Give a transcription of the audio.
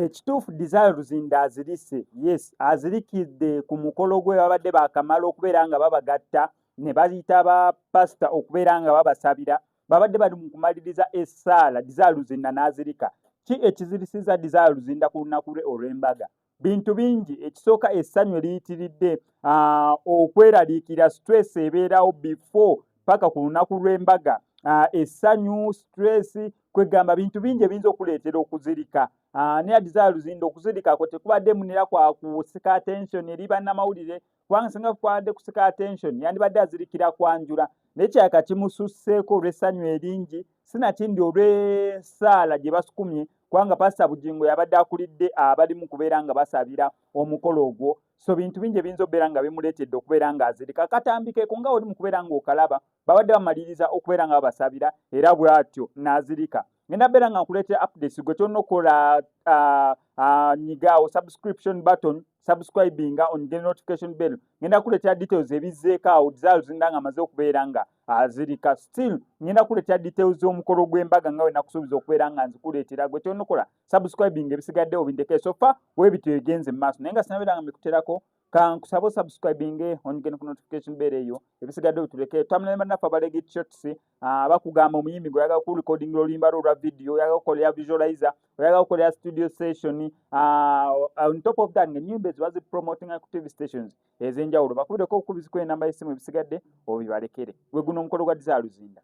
ekituufu Desire Luzinda azirise, yes, azirikidde ku mukolo gwe babadde baakamala okubeera nga babagatta ne bayita ba pasita okubeera nga babasabira, babadde bali mu kumaliriza essaala Desire Luzinda n'azirika. Ki ekizirisiza Desire Luzinda ku lunaku lwe olw'embaga? Bintu bingi. Ekisooka essanyu eriyitiridde, okweraliikira, stress ebeerawo before paka ku lunaku lw'embaga. Essanyu, stress, kwegamba bintu bingi ebiyinza okuleetera okuzirika. Ne Desire Luzinda okuzirika kwe tekubadde munira kwa kusika attention eri bannamawulire, kubanga singa kubadde kusika attention yandibadde azirikira kwanjula. Naye kyaka kimususseeko olw'essanyu eringi, sinakindi olw'essaala gye basukumye, kubanga Pastor Bugingo yabadde akulidde abali mu kubeera nga basabira omukolo ogwo. So bintu bingi ebiyinza okubeera nga bimuleetedde okubeera ng'azirika. Katambikeeko nga oli mu kubeera ng'okalaba, babadde bamaliriza okubeera nga babasabira era bw'atyo n'azirika. Ngenda beera nga nkuleetera updates gwe kyonna okola nyigaawo subscription button, subscribinga onyige notification bell. Ngenda kuleetera details ebizzeeko awo Desire Luzinda nga amaze okubeera nga azirika. Still ngenda kuleetera details z'omukolo gw'embaga nga we nakusuubiza okubeera nga nzikuleetera. Gwe kyonna okola subscribing ebisigadde obindeke sofa weebityo egenze mu maaso. Naye nga sinabeera nga mbikuterako, kankusaba subscribing onyige ku notification bell eyo ebisigadde obituleke. Twamala bannaffe abalegi shots bakugamba omuyimbi gwe oyagala ku recording oluyimba lwo olwa video, oyagala okukolera visualizer, oyagala okukolera studio session. On top of that ng'ennyimba ezo bazipromoting ku TV stations ez'enjawulo. Bakubireko okukubiziko enamba y'essimu ebisigadde obibalekere. Gwe guno omukolo gwa Desire Luzinda.